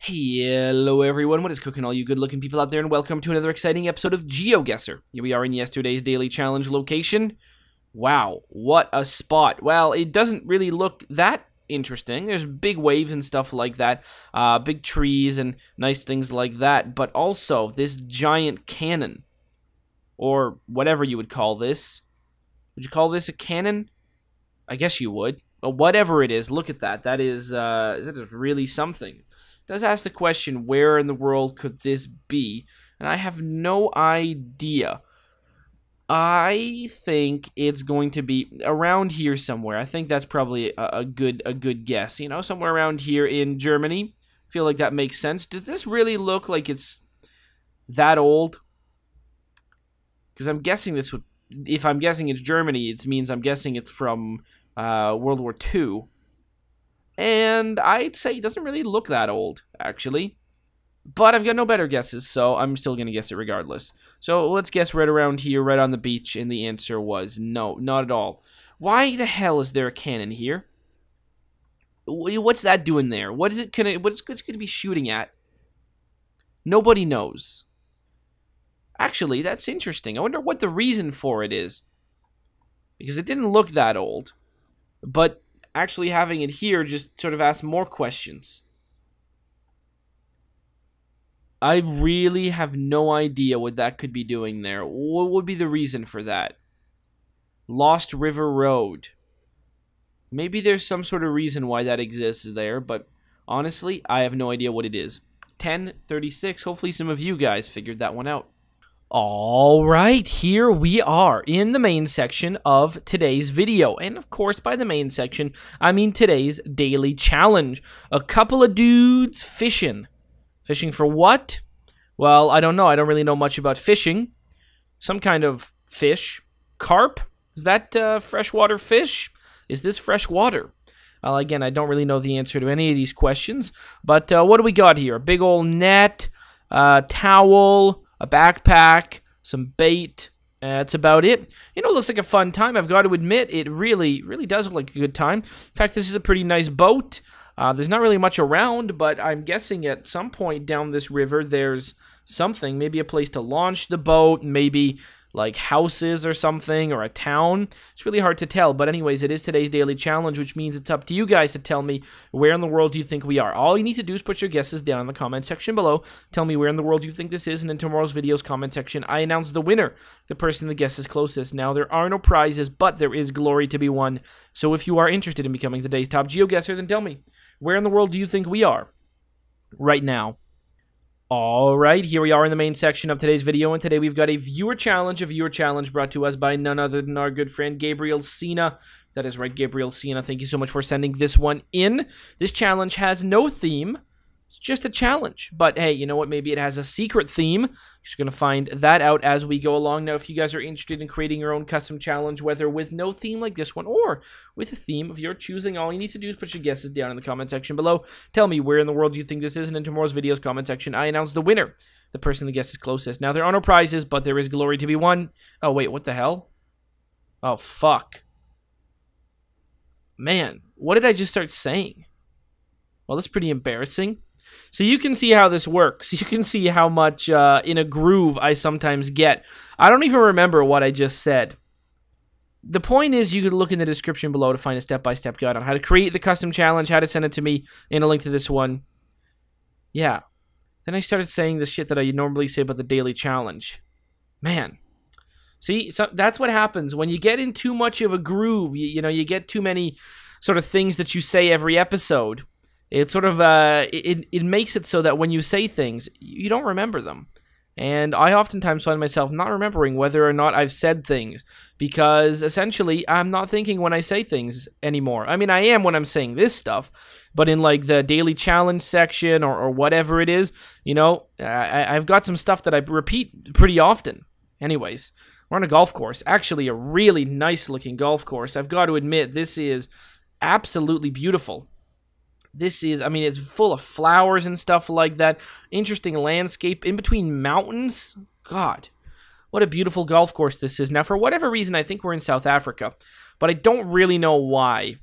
Hello everyone, what is cooking all you good looking people out there, and welcome to another exciting episode of GeoGuessr. Here we are in yesterday's daily challenge location. Wow, what a spot. Well, it doesn't really look that interesting. There's big waves and stuff like that, big trees and nice things like that, but also this giant cannon, or whatever you would call this. Would you call this a cannon? I guess you would. But whatever it is, look at that. That is really something. It does ask the question, where in the world could this be? And I have no idea. I think it's going to be around here somewhere. I think that's probably a good guess. You know, somewhere around here in Germany. I feel like that makes sense. Does this really look like it's that old? Because I'm guessing this would... If I'm guessing it's Germany, it means I'm guessing it's from World War II. And I'd say it doesn't really look that old, actually. But I've got no better guesses, so I'm still going to guess it regardless. So let's guess right around here, right on the beach, and the answer was no, not at all. Why the hell is there a cannon here? What's that doing there? What's it going to be shooting at? Nobody knows. Actually, that's interesting. I wonder what the reason for it is. Because it didn't look that old. But actually having it here just sort of asks more questions. I really have no idea what that could be doing there. What would be the reason for that? Lost River Road. Maybe there's some sort of reason why that exists there, but honestly, I have no idea what it is. 10:36. Hopefully some of you guys figured that one out. Alright, here we are in the main section of today's video. And of course, by the main section, I mean today's daily challenge. A couple of dudes fishing. Fishing for what? Well, I don't know. I don't really know much about fishing. Some kind of fish. Carp? Is that freshwater fish? Is this fresh water? Well, again, I don't really know the answer to any of these questions. But what do we got here? A big old net, towel, a backpack, some bait. That's about it. You know, it looks like a fun time. I've got to admit, it really does look like a good time. In fact, this is a pretty nice boat. There's not really much around, but I'm guessing at some point down this river, there's something. Maybe a place to launch the boat, maybe like houses or something, or a town. It's really hard to tell, but anyways, it is today's daily challenge, which means it's up to you guys to tell me where in the world do you think we are. All you need to do is put your guesses down in the comment section below. Tell me where in the world you think this is, and in tomorrow's video's comment section, I announce the winner, the person that guesses closest. Now, there are no prizes, but there is glory to be won. So if you are interested in becoming today's top GeoGuessr, then tell me, where in the world do you think we are right now? Alright, here we are in the main section of today's video, and today we've got a viewer challenge brought to us by none other than our good friend Gabriel Sina. That is right, Gabriel Sina, thank you so much for sending this one in. This challenge has no theme, it's just a challenge. But hey, you know what, maybe it has a secret theme. We're just going to find that out as we go along. Now, if you guys are interested in creating your own custom challenge, whether with no theme like this one, or with a theme of your choosing, all you need to do is put your guesses down in the comment section below. Tell me where in the world do you think this is, and in tomorrow's video's comment section, I announce the winner, the person that guesses closest. Now, there are no prizes, but there is glory to be won. Oh, wait, what the hell? Oh, fuck. Man, what did I just start saying? Well, that's pretty embarrassing. So you can see how this works. You can see how much in a groove I sometimes get. I don't even remember what I just said. The point is, you could look in the description below to find a step-by-step guide on how to create the custom challenge, how to send it to me, and a link to this one. Yeah. Then I started saying the shit that I normally say about the daily challenge. Man. See, so that's what happens when you get in too much of a groove. You know, you get too many sort of things that you say every episode. It sort of, it makes it so that when you say things, you don't remember them. And I oftentimes find myself not remembering whether or not I've said things, because essentially I'm not thinking when I say things anymore. I mean, I am when I'm saying this stuff, but in like the daily challenge section or whatever it is, you know, I've got some stuff that I repeat pretty often. Anyways, we're on a golf course, actually a really nice looking golf course. I've got to admit, this is absolutely beautiful. This is, I mean, it's full of flowers and stuff like that. Interesting landscape in between mountains. God, what a beautiful golf course this is. Now, for whatever reason, I think we're in South Africa, but I don't really know why.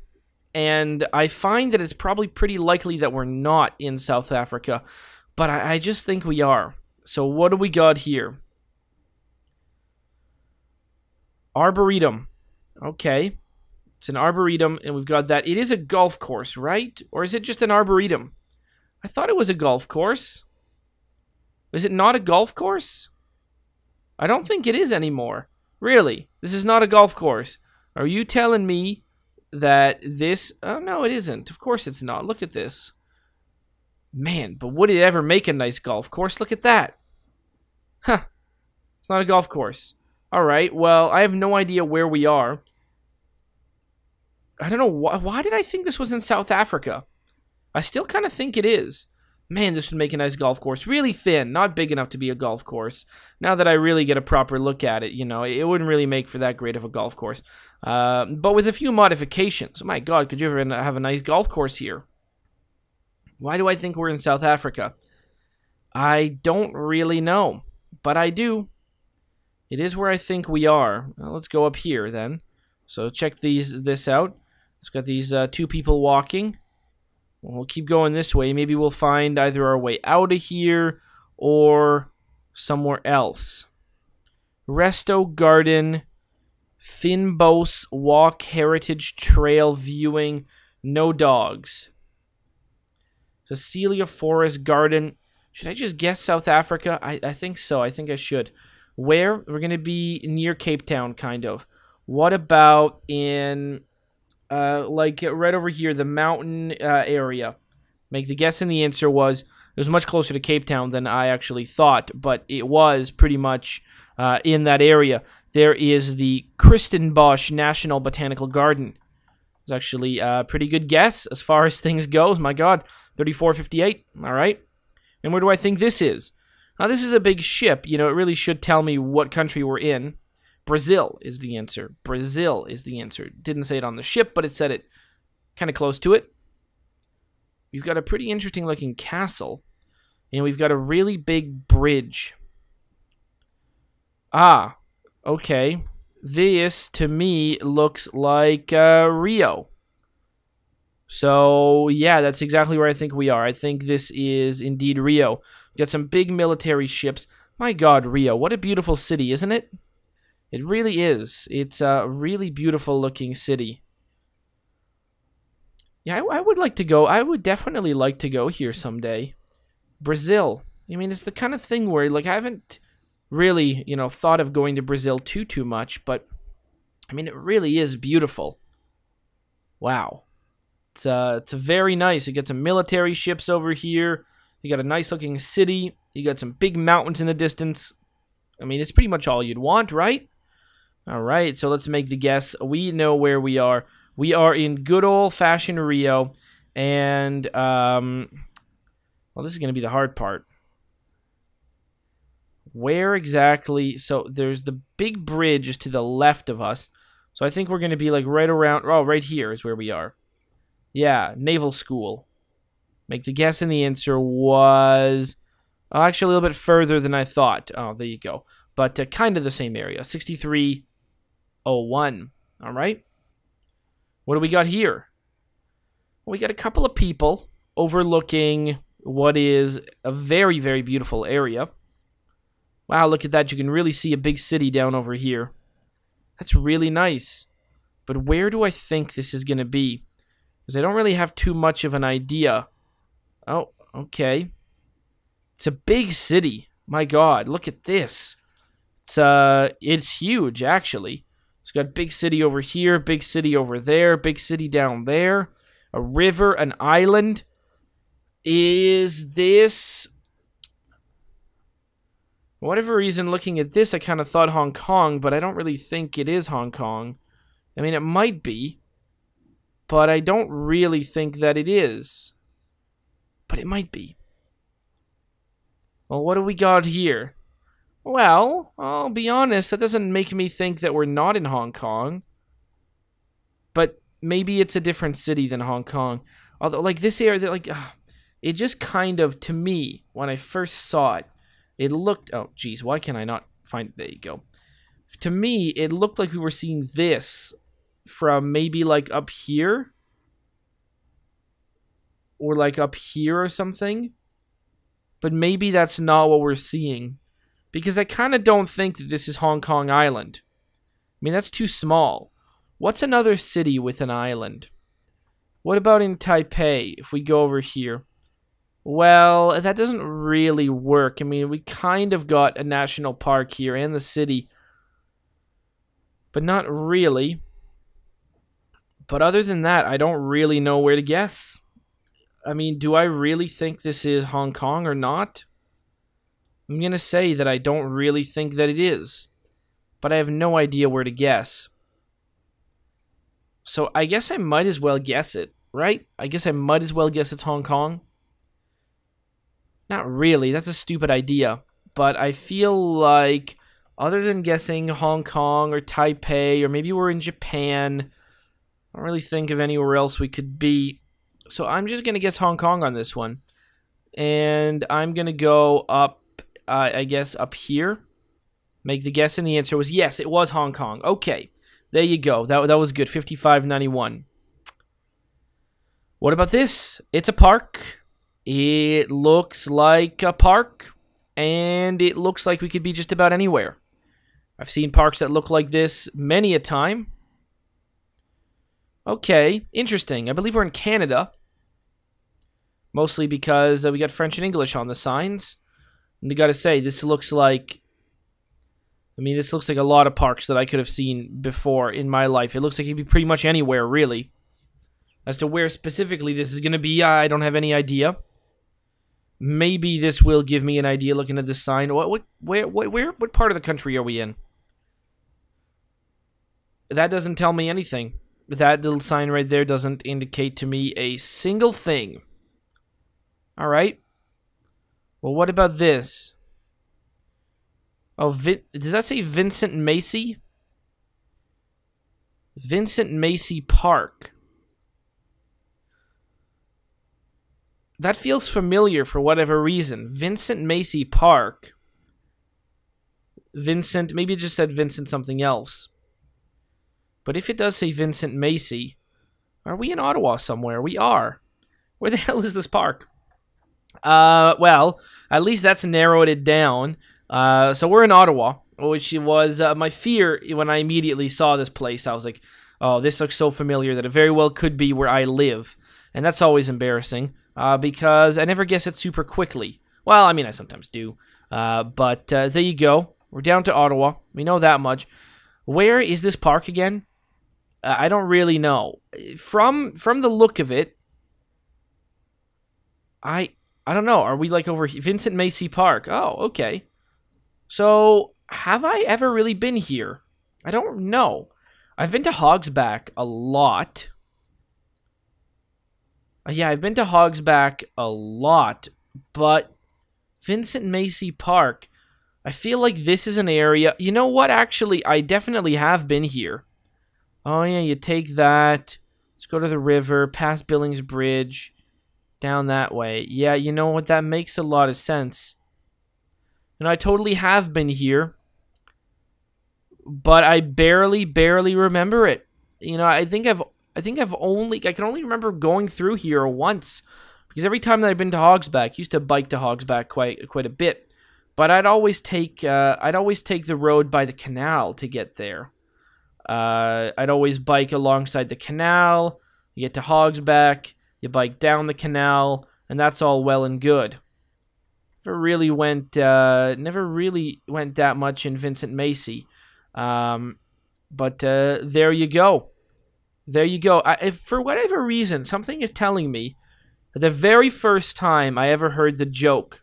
And I find that it's probably pretty likely that we're not in South Africa, but I just think we are. So what do we got here? Arboretum. Okay. It's an arboretum, and we've got that. It is a golf course, right? Or is it just an arboretum? I thought it was a golf course. Is it not a golf course? I don't think it is anymore. Really? This is not a golf course. Are you telling me that this... Oh, no, it isn't. Of course it's not. Look at this. Man, but would it ever make a nice golf course? Look at that. Huh. It's not a golf course. All right, well, I have no idea where we are. I don't know. Why did I think this was in South Africa? I still kind of think it is. Man, this would make a nice golf course. Really thin, not big enough to be a golf course. Now that I really get a proper look at it, you know, it wouldn't really make for that great of a golf course. But with a few modifications. Oh my God, could you ever have a nice golf course here? Why do I think we're in South Africa? I don't really know, but I do. It is where I think we are. Well, let's go up here then. So check this out. It's got these two people walking. We'll keep going this way. Maybe we'll find either our way out of here or somewhere else. Resto Garden, Finbos Walk Heritage Trail Viewing, no dogs. Cecilia Forest Garden. Should I just guess South Africa? I think so. I think I should. Where? We're going to be near Cape Town, kind of. What about in... like right over here, the mountain area. Make the guess, and the answer was it was much closer to Cape Town than I actually thought, but it was pretty much in that area. There is the Kirstenbosch National Botanical Garden. It's actually a pretty good guess as far as things goes. My God, 3458. All right. And where do I think this is? Now, this is a big ship. You know, it really should tell me what country we're in. Brazil is the answer. Brazil is the answer. Didn't say it on the ship, but it said it kind of close to it. We've got a pretty interesting looking castle. And we've got a really big bridge. Ah, okay. This, to me, looks like Rio. So, yeah, that's exactly where I think we are. I think this is indeed Rio. We've got some big military ships. My God, Rio. What a beautiful city, isn't it? It really is. It's a really beautiful looking city. Yeah, I would like to go. I would definitely like to go here someday. Brazil. I mean, it's the kind of thing where, like, I haven't really, you know, thought of going to Brazil too much, but, I mean, it really is beautiful. Wow. It's very nice. You got some military ships over here. You got a nice looking city. You got some big mountains in the distance. I mean, it's pretty much all you'd want, right? All right, so let's make the guess. We know where we are. We are in good old-fashioned Rio, and, well, this is going to be the hard part. Where exactly? So there's the big bridge to the left of us, so I think we're going to be, like, right around, oh, right here is where we are. Yeah, Naval School. Make the guess, and the answer was, oh, actually a little bit further than I thought. Oh, there you go. But kind of the same area, 6301. All right. What do we got here? Well, we got a couple of people overlooking what is a very, very beautiful area. Wow, look at that. You can really see a big city down over here. That's really nice. But where do I think this is going to be? Because I don't really have too much of an idea. Oh, okay. It's a big city. My God, look at this. It's huge, actually. It's got big city over here, big city over there, big city down there, a river, an island. Is this... For whatever reason, looking at this, I kind of thought Hong Kong, but I don't really think it is Hong Kong. I mean, it might be, but I don't really think that it is. But it might be. Well, what do we got here? Well, I'll be honest, that doesn't make me think that we're not in Hong Kong. But maybe it's a different city than Hong Kong. Although, like, this area, like, it just kind of, to me, when I first saw it, it looked, oh, geez, why can I not find it? There you go. To me, it looked like we were seeing this from maybe, like, up here. or like up here or something. But maybe that's not what we're seeing. Because I kind of don't think that this is Hong Kong Island. I mean, that's too small. What's another city with an island? What about in Taipei, if we go over here? Well, that doesn't really work. I mean, we kind of got a national park here and the city. But not really. But other than that, I don't really know where to guess. I mean, do I really think this is Hong Kong or not? I'm going to say that I don't really think that it is. But I have no idea where to guess. So I guess I might as well guess it, right? I guess I might as well guess it's Hong Kong. Not really, that's a stupid idea. But I feel like, other than guessing Hong Kong or Taipei, or maybe we're in Japan, I don't really think of anywhere else we could be. So I'm just going to guess Hong Kong on this one. And I'm going to go up, I guess, up here. Make the guess, and the answer was yes, it was Hong Kong. Okay, there you go. That was good, 55.91. What about this? It's a park. It looks like a park. And it looks like we could be just about anywhere. I've seen parks that look like this many a time. Okay, interesting. I believe we're in Canada. Mostly because we got French and English on the signs. And I gotta say, this looks like... this looks like a lot of parks that I could have seen before in my life. It looks like it could be pretty much anywhere, really. As to where specifically this is gonna be, I don't have any idea. Maybe this will give me an idea looking at this sign. What part of the country are we in? That doesn't tell me anything. That little sign right there doesn't indicate to me a single thing. Alright. Well, what about this? Oh, does that say Vincent Macy? Vincent Macy Park. That feels familiar for whatever reason. Vincent Macy Park. Vincent, maybe it just said Vincent something else. But if it does say Vincent Macy, are we in Ottawa somewhere? We are. Where the hell is this park? Well, at least that's narrowed it down. So we're in Ottawa, which was my fear when I immediately saw this place. I was like, oh, this looks so familiar that it very well could be where I live. And that's always embarrassing, because I never guess it super quickly. Well, I mean, I sometimes do. But there you go. We're down to Ottawa. We know that much. Where is this park again? I don't really know. From the look of it, I don't know. Are we like over here? Vincent Macy Park? Oh, okay. So, have I ever really been here? I don't know. I've been to Hogsback a lot. Yeah, I've been to Hogsback a lot. But Vincent Macy Park, I feel like this is an area... You know what? Actually, I definitely have been here. Oh, yeah, you take that. Let's go to the river, past Billings Bridge, down that way. Yeah, you know what? That makes a lot of sense. And I totally have been here, but I barely remember it. You know, I think I can only remember going through here once, because every time that I've been to Hogsback, I used to bike to Hogsback quite a bit, but I'd always take the road by the canal to get there. I'd always bike alongside the canal. You get to Hogsback, you bike down the canal, and that's all well and good. Never really went that much in Vincent Macy. But there you go. There you go. For whatever reason, something is telling me that the very first time I ever heard the joke,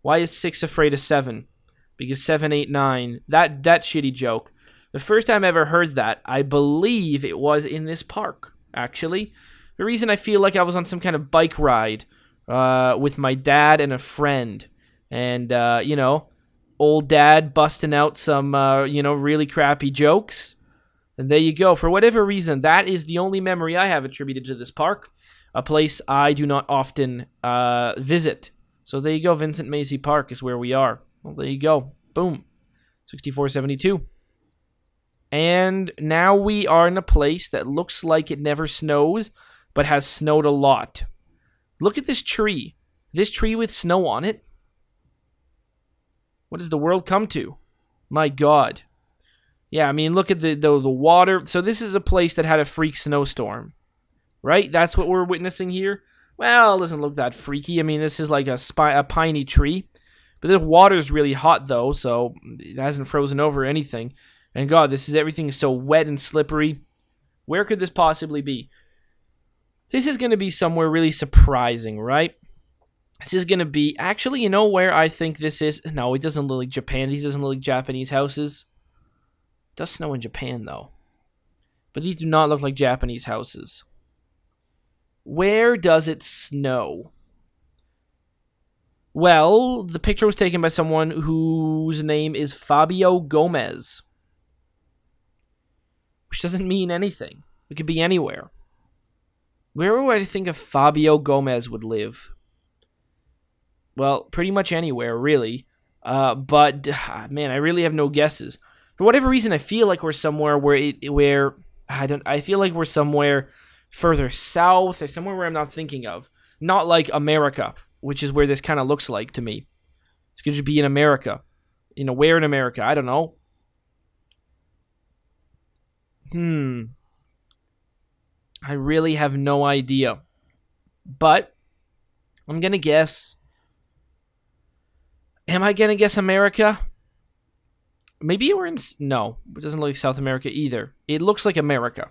why is 6 afraid of 7? Because 7, 8, 9, that shitty joke. The first time I ever heard that, I believe it was in this park, actually. The reason I feel like I was on some kind of bike ride with my dad and a friend. And, you know, old dad busting out some, you know, really crappy jokes. And there you go. For whatever reason, that is the only memory I have attributed to this park. A place I do not often visit. So there you go. Vincent Macy Park is where we are. Well, there you go. Boom. 6472. And now we are in a place that looks like it never snows, but has snowed a lot. Look at this tree. This tree with snow on it. What does the world come to? My God. Yeah, I mean, look at the water. So this is a place that had a freak snowstorm, right? That's what we're witnessing here. Well, it doesn't look that freaky. I mean, this is like a piney tree. But the water's really hot, though, so it hasn't frozen over or anything. And God, everything is so wet and slippery. Where could this possibly be? This is going to be somewhere really surprising, right? This is going to be... Actually, you know where I think this is? No, it doesn't look like Japan. These doesn't look like Japanese houses. It does snow in Japan, though. But these do not look like Japanese houses. Where does it snow? Well, the picture was taken by someone whose name is Fabio Gomez. Which doesn't mean anything. It could be anywhere. Where would I think a Fabio Gomez would live? Well, pretty much anywhere, really. But man, I really have no guesses. For whatever reason, I feel like we're somewhere I feel like we're somewhere further south or somewhere where I'm not thinking of. Not like America, which is where this kind of looks like to me. It could just be in America. You know, where in America? I don't know. I really have no idea. But I'm going to guess. Am I going to guess America? Maybe we're in... No, it doesn't look like South America either. It looks like America.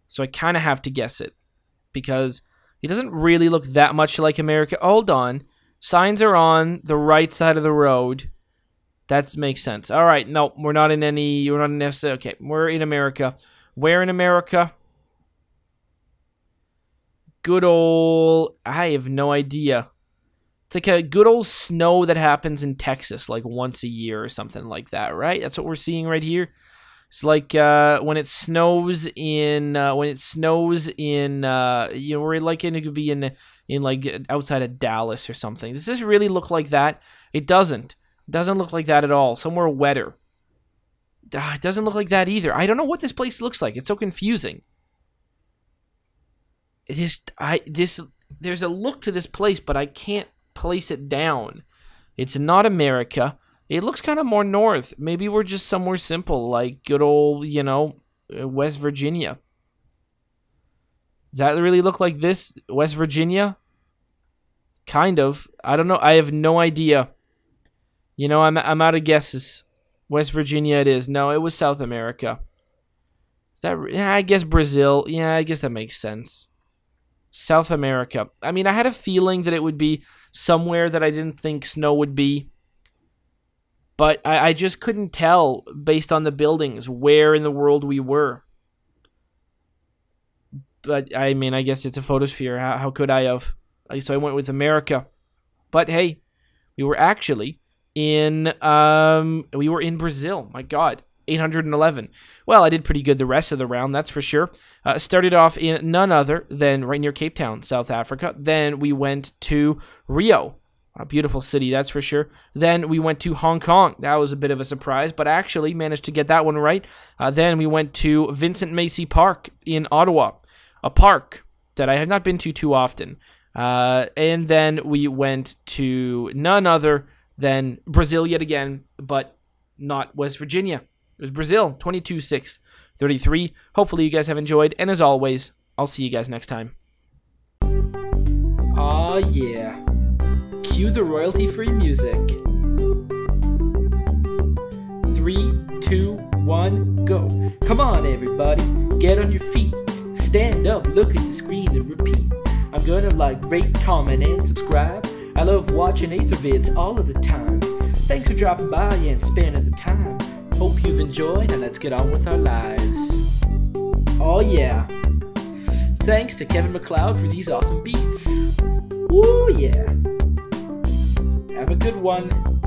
So I kind of have to guess it. Because it doesn't really look that much like America. Hold on. Signs are on the right side of the road. That makes sense. All right. No, we're not in any... We're not in... Okay, we're in America. Where in America? Good old... I have no idea. It's like a good old snow that happens in Texas like once a year or something like that, right? That's what we're seeing right here. It's like when it snows in you know, we're like it could be in like outside of Dallas or something. Does this really look like that? It doesn't. It doesn't look like that at all. Somewhere wetter. It doesn't look like that either. I don't know what this place looks like. It's so confusing. There's a look to this place, but I can't place it down. It's not America. It looks kind of more north. Maybe we're just somewhere simple, like good old, you know, West Virginia. Does that really look like this? West Virginia? Kind of. I don't know. I have no idea. You know, I'm out of guesses. West Virginia it is. No, it was South America. Is that? Yeah, I guess Brazil. Yeah, I guess that makes sense. South America. I mean, I had a feeling that it would be somewhere that I didn't think snow would be. But I just couldn't tell, based on the buildings, where in the world we were. But, I mean, I guess it's a photosphere. How could I have? So I went with America. But, hey, we were actually in Brazil. My God. 811. Well, I did pretty good the rest of the round, that's for sure. Started off in none other than right near Cape Town, South Africa. Then we went to Rio, a beautiful city, that's for sure. Then we went to Hong Kong. That was a bit of a surprise, but actually managed to get that one right. Then we went to Vincent Macy Park in Ottawa, a park that I have not been to too often. And then we went to none other than Brazil yet again, but not West Virginia. It was Brazil, 22-6-33. Hopefully you guys have enjoyed, and as always, I'll see you guys next time. Aw, yeah. Cue the royalty-free music. 3, 2, 1, go. Come on, everybody. Get on your feet. Stand up, look at the screen, and repeat. I'm gonna like, rate, comment, and subscribe. I love watching Ather vids all of the time. Thanks for dropping by and spending the time. Hope you've enjoyed, and let's get on with our lives. Oh yeah. Thanks to Kevin MacLeod for these awesome beats. Woo yeah. Have a good one.